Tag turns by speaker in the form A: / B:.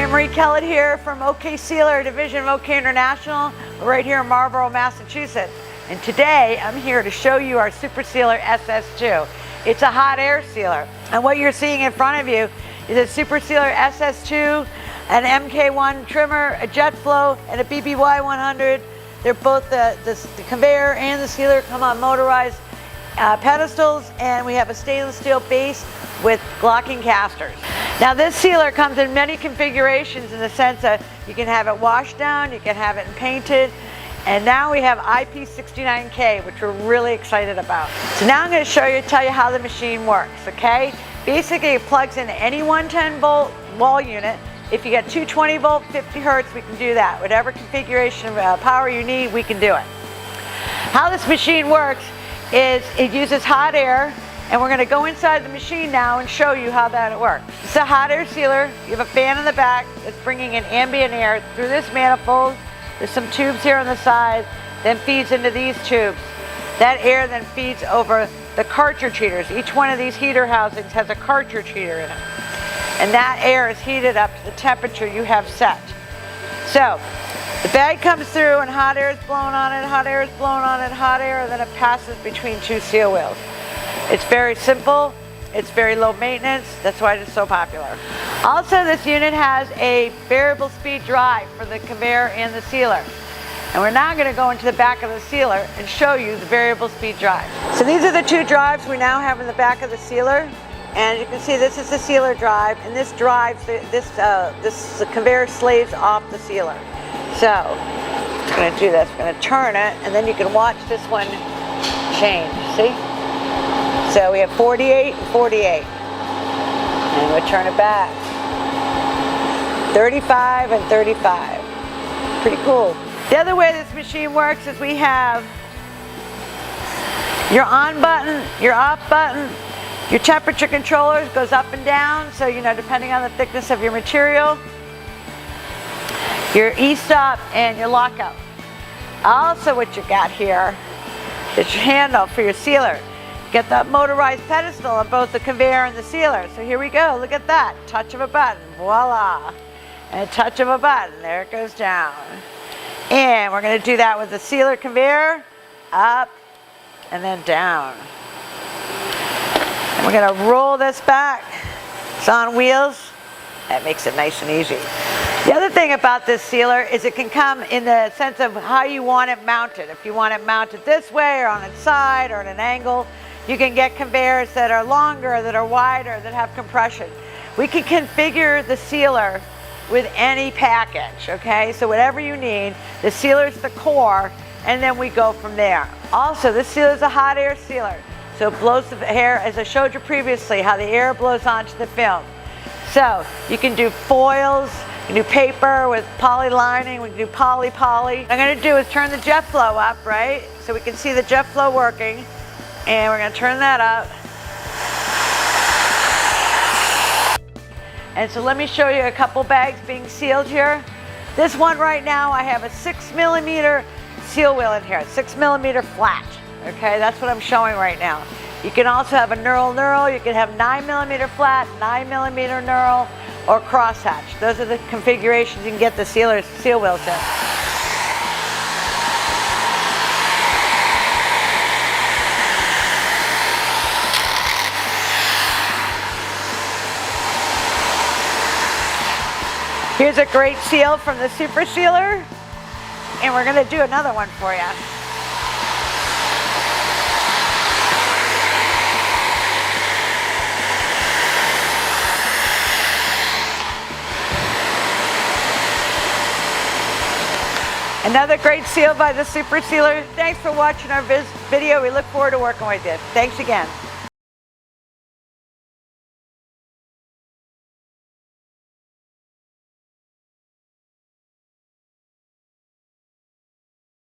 A: Hi, Marie Kellett here from OK Sealer, division of OK International. We're right here in Marlborough, Massachusetts. And today I'm here to show you our Supersealer SS2. It's a hot air sealer. And what you're seeing in front of you is a Supersealer SS2, an MK1 trimmer, a jet flow, and a BBY 100. They're both the conveyor and the sealer come on motorized pedestals, and we have a stainless steel base with glocking casters. Now this sealer comes in many configurations in the sense that you can have it washed down, you can have it painted, and now we have IP69K, which we're really excited about. So now I'm going to tell you how the machine works, okay? Basically it plugs into any 110 volt wall unit. If you got 220 volt, 50 hertz, we can do that. Whatever configuration of power you need, we can do it. How this machine works is it uses hot air, and we're going to go inside the machine now and show you how that works. It's a hot air sealer. You have a fan in the back that's bringing in ambient air through this manifold. There's some tubes here on the side, then feeds into these tubes. That air then feeds over the cartridge heaters. Each one of these heater housings has a cartridge heater in it. And that air is heated up to the temperature you have set. So the bag comes through and hot air is blown on it, hot air is blown on it, hot air, and then it passes between two seal wheels. It's very simple, it's very low maintenance, that's why it's so popular. Also, this unit has a variable speed drive for the conveyor and the sealer. And we're now going to go into the back of the sealer and show you the variable speed drive. So these are the two drives we now have in the back of the sealer. And you can see this is the sealer drive, and this drives, the conveyor slaves off the sealer. So, I'm going to do this, I'm going to turn it, and then you can watch this one change, see? So we have 48 and 48. And we'll turn it back. 35 and 35. Pretty cool. The other way this machine works is we have your on button, your off button, your temperature controllers goes up and down, so depending on the thickness of your material, your e-stop and your lockout. Also what you got here is your handle for your sealer. Get that motorized pedestal on both the conveyor and the sealer. So here we go, look at that, touch of a button, voila. And a touch of a button, there it goes down. And we're going to do that with the sealer conveyor, up and then down. And we're going to roll this back. It's on wheels. That makes it nice and easy. The other thing about this sealer is it can come in the sense of how you want it mounted. If you want it mounted this way or on its side or at an angle, you can get conveyors that are longer, that are wider, that have compression. We can configure the sealer with any package, okay? So whatever you need, the sealer's the core, and then we go from there. Also, this sealer is a hot air sealer. So it blows the air, as I showed you previously, how the air blows onto the film. So you can do foils, you can do paper with poly lining, we can do poly. What I'm going to do is turn the jet flow up, right? So we can see the jet flow working. And we're going to turn that up. And so let me show you a couple bags being sealed here. This one right now, I have a 6mm seal wheel in here, 6mm flat. Okay, that's what I'm showing right now. You can also have a knurl, you can have 9mm flat, 9mm knurl, or crosshatch. Those are the configurations you can get the seal wheels in. Here's a great seal from the Supersealer, and we're going to do another one for you. Another great seal by the Supersealer. Thanks for watching our video. We look forward to working with you. Thanks again.